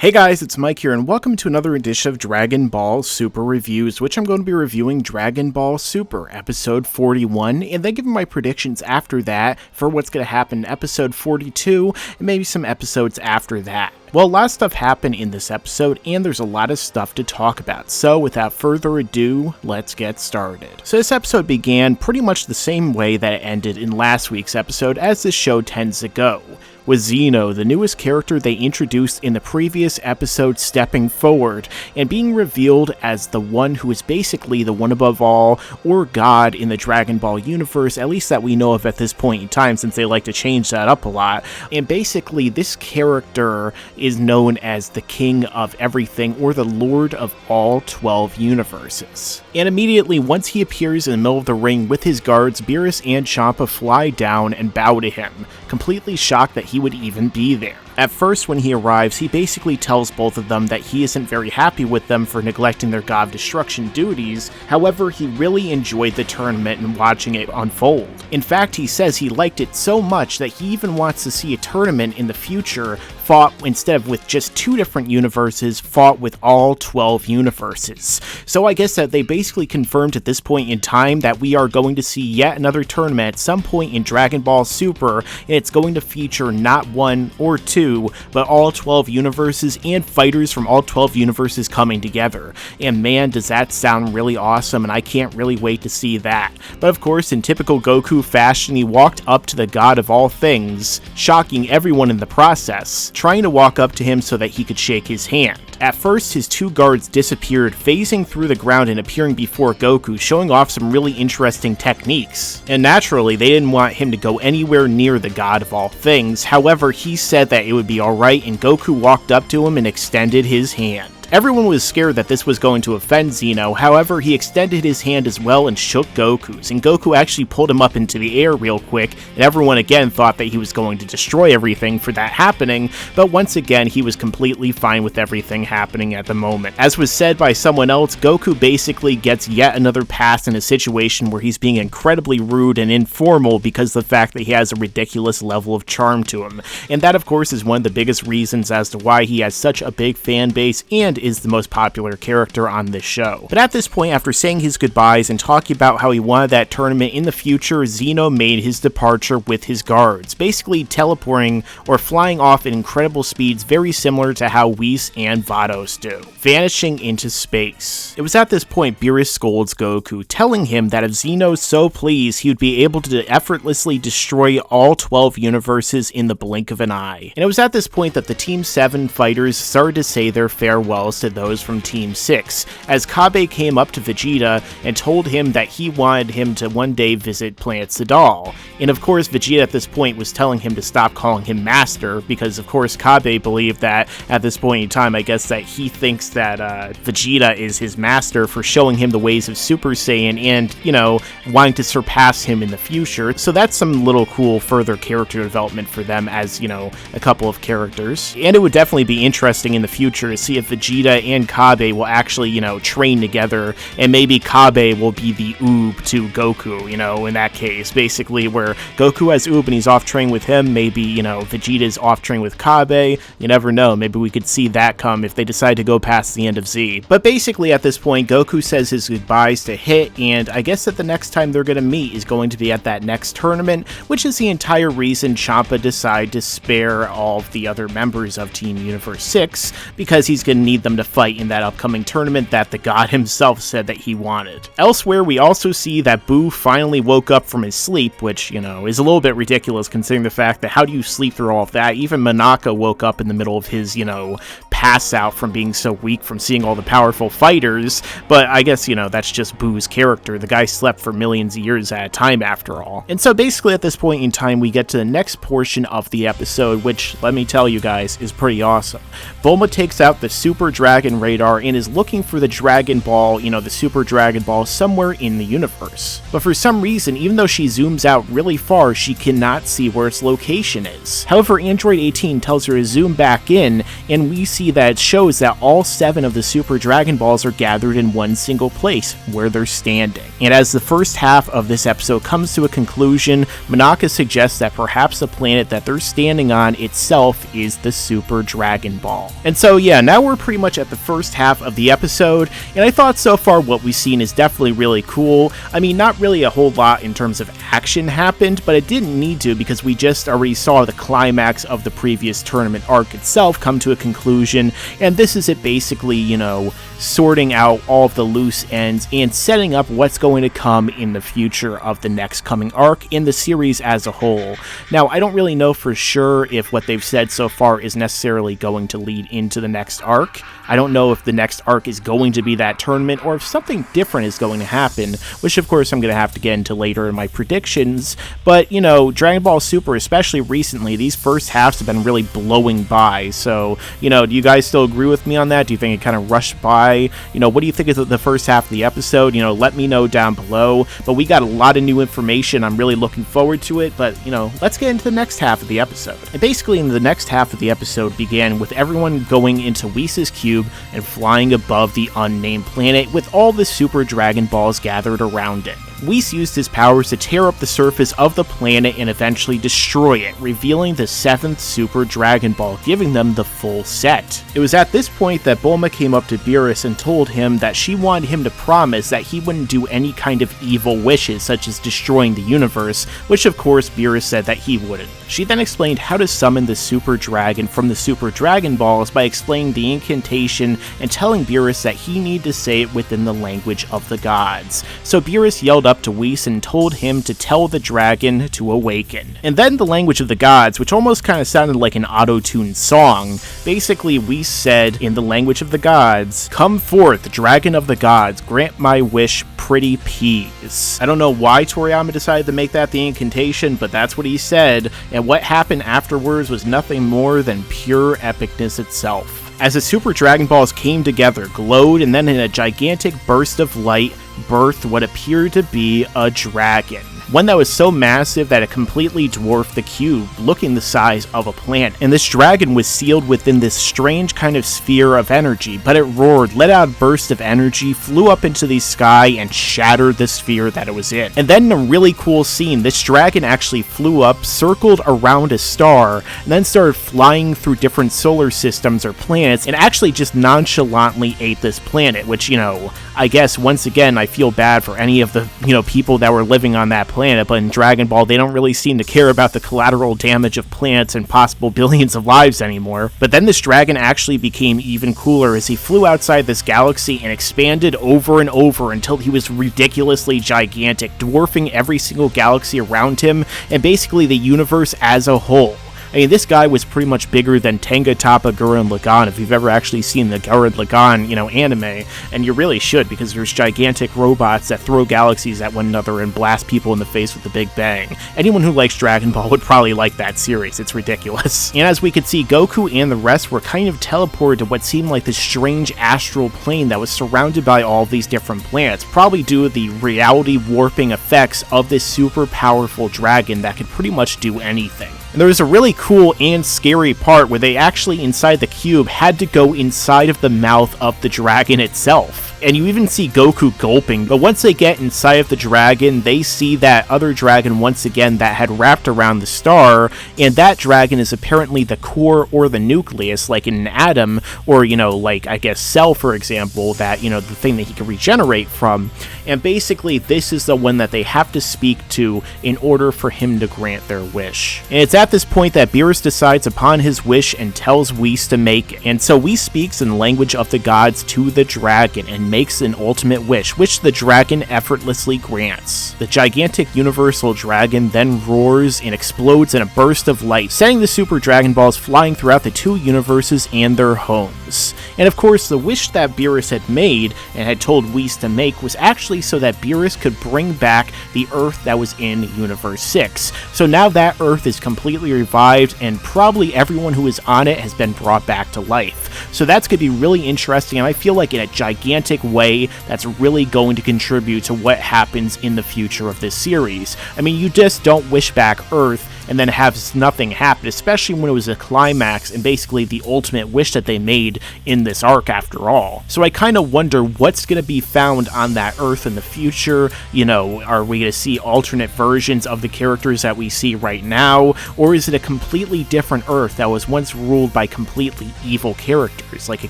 Hey guys, it's Mike here, and welcome to another edition of Dragon Ball Super Reviews, which I'm going to be reviewing Dragon Ball Super, episode 41, and then giving my predictions after that for what's going to happen in episode 42, and maybe some episodes after that. Well, a lot of stuff happened in this episode, and there's a lot of stuff to talk about, so without further ado, let's get started. So this episode began pretty much the same way that it ended in last week's episode, as this show tends to go, with Zeno, the newest character they introduced in the previous episode, stepping forward and being revealed as the one who is basically the one above all, or God in the Dragon Ball universe, at least that we know of at this point in time, since they like to change that up a lot. And basically, this character is known as the King of Everything, or the Lord of all 12 universes. And immediately, once he appears in the middle of the ring with his guards, Beerus and Champa fly down and bow to him, completely shocked that he would even be there. At first, when he arrives, he basically tells both of them that he isn't very happy with them for neglecting their God of Destruction duties. However, he really enjoyed the tournament and watching it unfold. In fact, he says he liked it so much that he even wants to see a tournament in the future fought, instead of with just 2 different universes, fought with all 12 universes. So I guess that they basically confirmed at this point in time that we are going to see yet another tournament at some point in Dragon Ball Super, and it's going to feature not 1 or 2, but all 12 universes and fighters from all 12 universes coming together. And man, does that sound really awesome, and I can't really wait to see that. But of course, in typical Goku fashion, he walked up to the God of all things, shocking everyone in the process, trying to walk up to him so that he could shake his hand. At first, his 2 guards disappeared, phasing through the ground and appearing before Goku, showing off some really interesting techniques. And naturally, they didn't want him to go anywhere near the God of all things. However, he said that it would be alright, and Goku walked up to him and extended his hand. Everyone was scared that this was going to offend Zeno, however, he extended his hand as well and shook Goku's, and Goku actually pulled him up into the air real quick, and everyone again thought that he was going to destroy everything for that happening, but once again, he was completely fine with everything happening at the moment. As was said by someone else, Goku basically gets yet another pass in a situation where he's being incredibly rude and informal because of the fact that he has a ridiculous level of charm to him, and that of course is one of the biggest reasons as to why he has such a big fan base and is the most popular character on this show. But at this point, after saying his goodbyes and talking about how he wanted that tournament in the future, Zeno made his departure with his guards, basically teleporting or flying off at incredible speeds very similar to how Whis and Vados do, vanishing into space. It was at this point Beerus scolds Goku, telling him that if Zeno's so pleased, he would be able to effortlessly destroy all 12 universes in the blink of an eye. And it was at this point that the Team 7 fighters started to say their farewells to those from Team 6, as Kabe came up to Vegeta and told him that he wanted him to one day visit Planet Sadal. And of course, Vegeta at this point was telling him to stop calling him Master, because of course Kabe believed that at this point in time, I guess that he thinks that Vegeta is his master for showing him the ways of Super Saiyan and, you know, wanting to surpass him in the future. So that's some little cool further character development for them as, you know, a couple of characters. And it would definitely be interesting in the future to see if Vegeta and Kabe will actually, you know, train together, and maybe Kabe will be the Oob to Goku, you know, in that case, basically where Goku has Oob and he's off training with him, maybe, you know, Vegeta's off training with Kabe, you never know, maybe we could see that come if they decide to go past the end of Z. But basically at this point, Goku says his goodbyes to Hit, and I guess that the next time they're gonna meet is going to be at that next tournament, which is the entire reason Champa decided to spare all of the other members of Team Universe 6, because he's gonna need them to fight in that upcoming tournament that the god himself said that he wanted. Elsewhere, we also see that Boo finally woke up from his sleep, which, you know, is a little bit ridiculous considering the fact that how do you sleep through all of that? Even Monaka woke up in the middle of his, you know, pass out from being so weak from seeing all the powerful fighters, but I guess, you know, that's just Boo's character. The guy slept for millions of years at a time after all. And so basically at this point in time, we get to the next portion of the episode, which, let me tell you guys, is pretty awesome. Bulma takes out the Super Dragon radar and is looking for the Dragon Ball, you know, the Super Dragon Ball somewhere in the universe. But for some reason, even though she zooms out really far, she cannot see where its location is. However, Android 18 tells her to zoom back in, and we see see that it shows that all 7 of the Super Dragon Balls are gathered in one single place, where they're standing. And as the first half of this episode comes to a conclusion, Monaka suggests that perhaps the planet that they're standing on itself is the Super Dragon Ball. And so yeah, now we're pretty much at the first half of the episode, and I thought so far what we've seen is definitely really cool. I mean, not really a whole lot in terms of action happened, but it didn't need to because we just already saw the climax of the previous tournament arc itself come to a conclusion, and this is it basically, you know, sorting out all of the loose ends and setting up what's going to come in the future of the next coming arc in the series as a whole. Now, I don't really know for sure if what they've said so far is necessarily going to lead into the next arc. I don't know if the next arc is going to be that tournament or if something different is going to happen, which of course I'm going to have to get into later in my predictions. But, you know, Dragon Ball Super, especially recently, these first halves have been really blowing by. So, you know, do you guys still agree with me on that? Do you think it kind of rushed by? You know, what do you think of the first half of the episode? You know, let me know down below. But we got a lot of new information. I'm really looking forward to it. But, you know, let's get into the next half of the episode. And basically, in the next half of the episode began with everyone going into Whis' cube and flying above the unnamed planet with all the Super Dragon Balls gathered around it. Whis used his powers to tear up the surface of the planet and eventually destroy it, revealing the 7th Super Dragon Ball, giving them the full set. It was at this point that Bulma came up to Beerus and told him that she wanted him to promise that he wouldn't do any kind of evil wishes, such as destroying the universe, which of course Beerus said that he wouldn't. She then explained how to summon the Super Dragon from the Super Dragon Balls by explaining the incantation and telling Beerus that he needed to say it within the language of the gods. So Beerus yelled up to Whis and told him to tell the dragon to awaken. And then the language of the gods, which almost kind of sounded like an auto-tuned song, basically Whis said in the language of the gods, "Come forth, dragon of the gods, grant my wish, pretty peas." I don't know why Toriyama decided to make that the incantation, but that's what he said, and what happened afterwards was nothing more than pure epicness itself. As the Super Dragon Balls came together, glowed, and then in a gigantic burst of light, birthed what appeared to be a dragon. One that was so massive that it completely dwarfed the cube, looking the size of a planet. And this dragon was sealed within this strange kind of sphere of energy, but it roared, let out a burst of energy, flew up into the sky, and shattered the sphere that it was in. And then in a really cool scene, this dragon actually flew up, circled around a star, and then started flying through different solar systems or planets, and actually just nonchalantly ate this planet, which, you know, I guess once again I feel bad for any of the, you know, people that were living on that planet, but in Dragon Ball they don't really seem to care about the collateral damage of planets and possible billions of lives anymore. But then this dragon actually became even cooler as he flew outside this galaxy and expanded over and over until he was ridiculously gigantic, dwarfing every single galaxy around him and basically the universe as a whole. I mean, this guy was pretty much bigger than Tenga Toppa Gurren Lagann, if you've ever actually seen the Gurren Lagann, you know, anime, and you really should, because there's gigantic robots that throw galaxies at one another and blast people in the face with the Big Bang. Anyone who likes Dragon Ball would probably like that series, it's ridiculous. And as we could see, Goku and the rest were kind of teleported to what seemed like this strange astral plane that was surrounded by all these different planets, probably due to the reality warping effects of this super powerful dragon that could pretty much do anything. And there was a really cool and scary part where they actually, inside the cube, had to go inside of the mouth of the dragon itself. And you even see Goku gulping, but once they get inside of the dragon, they see that other dragon once again that had wrapped around the star, and that dragon is apparently the core or the nucleus, like in an atom, or, you know, like, I guess, cell, for example, that, you know, the thing that he can regenerate from. And basically, this is the one that they have to speak to in order for him to grant their wish. And it's at this point that Beerus decides upon his wish and tells Whis to make it. And so Whis speaks in the language of the gods to the dragon and makes an ultimate wish, which the dragon effortlessly grants. The gigantic universal dragon then roars and explodes in a burst of light, setting the Super Dragon Balls flying throughout the two universes and their homes. And of course, the wish that Beerus had made and had told Whis to make was actually so that Beerus could bring back the Earth that was in Universe 6. So now that Earth is completely revived, and probably everyone who is on it has been brought back to life. So that's going to be really interesting, and I feel like in a gigantic way that's really going to contribute to what happens in the future of this series. I mean, you just don't wish back Earth and then have nothing happen, especially when it was a climax and basically the ultimate wish that they made in this arc after all. So I kind of wonder what's going to be found on that Earth in the future. You know, are we going to see alternate versions of the characters that we see right now, or is it a completely different Earth that was once ruled by completely evil characters, like a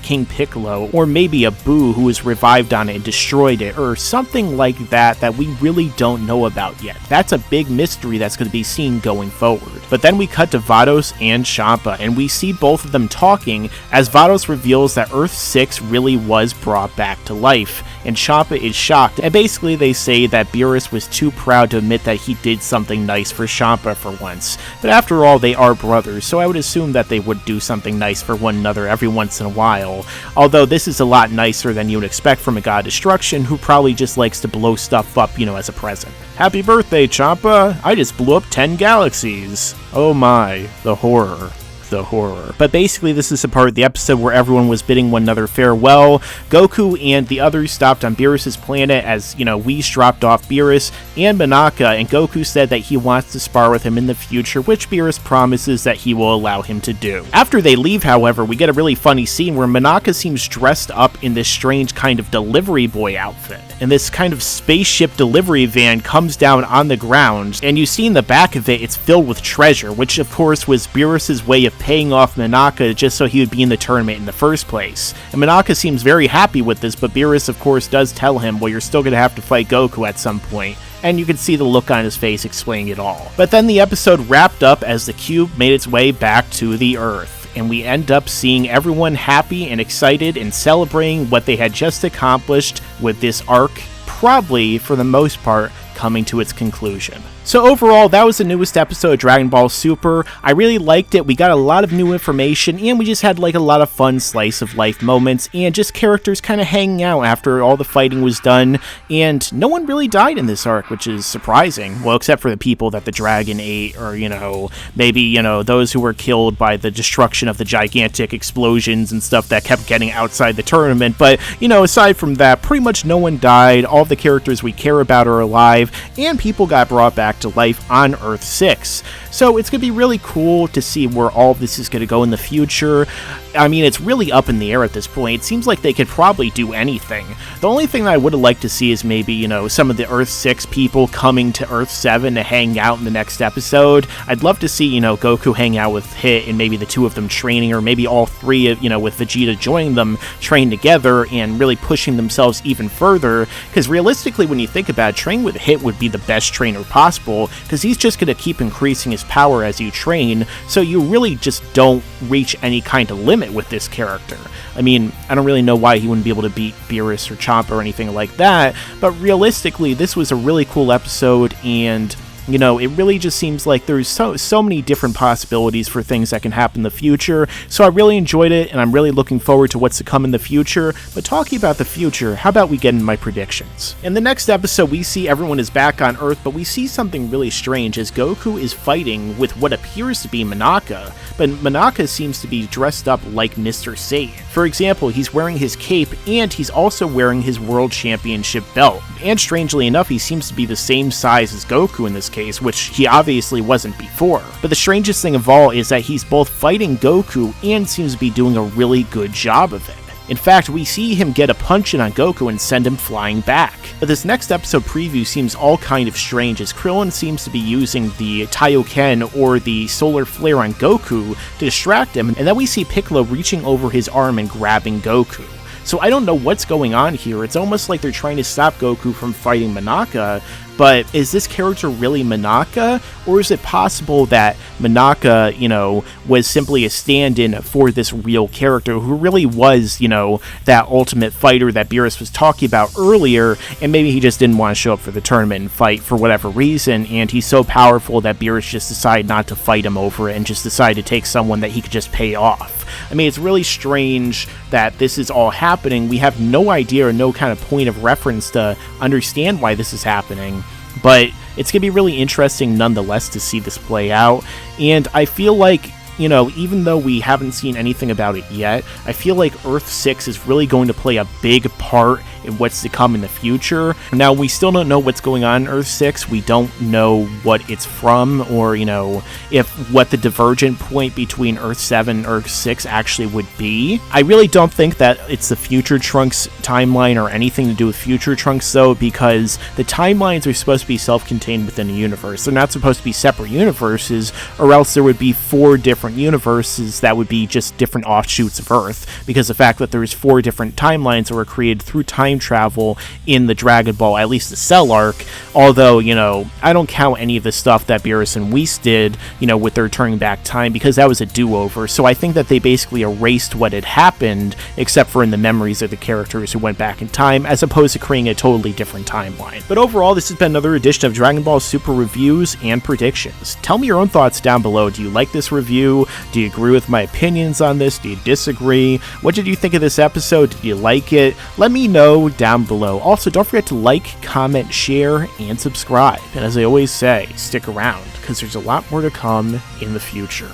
King Piccolo, or maybe a Boo who was revived on it and destroyed it, or something like that that we really don't know about yet. That's a big mystery that's going to be seen going forward. But then we cut to Vados and Champa, and we see both of them talking as Vados reveals that Earth 6 really was brought back to life, and Champa is shocked, and basically they say that Beerus was too proud to admit that he did something nice for Champa for once. But after all, they are brothers, so I would assume that they would do something nice for one another every once in a while, although this is a lot nicer than you would expect from a god of destruction who probably just likes to blow stuff up, you know, as a present. Happy birthday, Champa! I just blew up 10 galaxies! Oh my, the horror. The horror. But basically this is a part of the episode where everyone was bidding one another farewell. Goku and the others stopped on Beerus' planet as, you know, Whis dropped off Beerus and Monaka, and Goku said that he wants to spar with him in the future, which Beerus promises that he will allow him to do. After they leave, however, we get a really funny scene where Monaka seems dressed up in this strange kind of delivery boy outfit, and this kind of spaceship delivery van comes down on the ground, and you see in the back of it, it's filled with treasure, which of course was Beerus' way of paying off Monaka just so he would be in the tournament in the first place. And Monaka seems very happy with this, but Beerus of course does tell him, well, you're still gonna have to fight Goku at some point. And you can see the look on his face explaining it all. But then the episode wrapped up as the cube made its way back to the Earth, and we end up seeing everyone happy and excited and celebrating what they had just accomplished with this arc, probably, for the most part, coming to its conclusion. So overall, that was the newest episode of Dragon Ball Super. I really liked it. We got a lot of new information, and we just had like a lot of fun slice of life moments, and just characters kind of hanging out after all the fighting was done, and no one really died in this arc, which is surprising. Well, except for the people that the dragon ate, or, you know, maybe, you know, those who were killed by the destruction of the gigantic explosions and stuff that kept getting outside the tournament. But, you know, aside from that, pretty much no one died. All the characters we care about are alive, and people got brought back to life on Earth 6. So it's going to be really cool to see where all of this is going to go in the future. I mean, it's really up in the air at this point. It seems like they could probably do anything. The only thing that I would have liked to see is maybe, you know, some of the Earth 6 people coming to Earth 7 to hang out in the next episode. I'd love to see, you know, Goku hang out with Hit and maybe the two of them training, or maybe all three, you know, with Vegeta joining them, train together and really pushing themselves even further. Because realistically, when you think about it, training with Hit would be the best trainer possible, because he's just going to keep increasing his power as you train, so you really just don't reach any kind of limit with this character. I mean, I don't really know why he wouldn't be able to beat Beerus or Champa or anything like that, but realistically, this was a really cool episode, and you know, it really just seems like there's so many different possibilities for things that can happen in the future, so I really enjoyed it, and I'm really looking forward to what's to come in the future. But talking about the future, how about we get into my predictions? In the next episode, we see everyone is back on Earth, but we see something really strange as Goku is fighting with what appears to be Monaka, but Monaka seems to be dressed up like Mr. Satan. For example, he's wearing his cape, and he's also wearing his World Championship belt, and strangely enough, he seems to be the same size as Goku in this case, which he obviously wasn't before. But the strangest thing of all is that he's both fighting Goku and seems to be doing a really good job of it. In fact, we see him get a punch in on Goku and send him flying back. But this next episode preview seems all kind of strange, as Krillin seems to be using the Taioken, or the solar flare, on Goku to distract him, and then we see Piccolo reaching over his arm and grabbing Goku. So I don't know what's going on here. It's almost like they're trying to stop Goku from fighting Monaka, but is this character really Monaka? Or is it possible that Monaka, you know, was simply a stand-in for this real character who really was, you know, that ultimate fighter that Beerus was talking about earlier, and maybe he just didn't want to show up for the tournament and fight for whatever reason, and he's so powerful that Beerus just decided not to fight him over it and just decided to take someone that he could just pay off. I mean, it's really strange that this is all happening. We have no idea or no kind of point of reference to understand why this is happening, but it's going to be really interesting nonetheless to see this play out. And I feel like, you know, even though we haven't seen anything about it yet, I feel like Earth 6 is really going to play a big part and what's to come in the future. Now, we still don't know what's going on in Earth 6. We don't know what it's from, or, you know, if what the divergent point between Earth 7 and Earth 6 actually would be. I really don't think that it's the Future Trunks timeline or anything to do with Future Trunks, though, because the timelines are supposed to be self-contained within a universe. They're not supposed to be separate universes, or else there would be 4 different universes that would be just different offshoots of Earth, because the fact that there's 4 different timelines that were created through time travel in the Dragon Ball, at least the Cell arc, although, you know, I don't count any of the stuff that Beerus and Whis did, you know, with their turning back time, because that was a do-over. So I think that they basically erased what had happened, except for in the memories of the characters who went back in time, as opposed to creating a totally different timeline. But overall, this has been another edition of Dragon Ball Super reviews and predictions. Tell me your own thoughts down below. Do you like this review? Do you agree with my opinions on this? Do you disagree? What did you think of this episode? Did you like it? Let me know down below. Also, don't forget to like, comment, share, and subscribe. And as I always say, stick around, because there's a lot more to come in the future.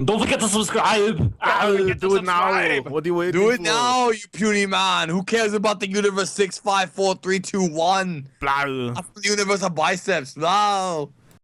Don't forget to subscribe. Do it now. What do you wait? Do it now, you puny man. Who cares about the universe 6, 5, 4, 3, 2, 1? Blah. Universe of biceps. No.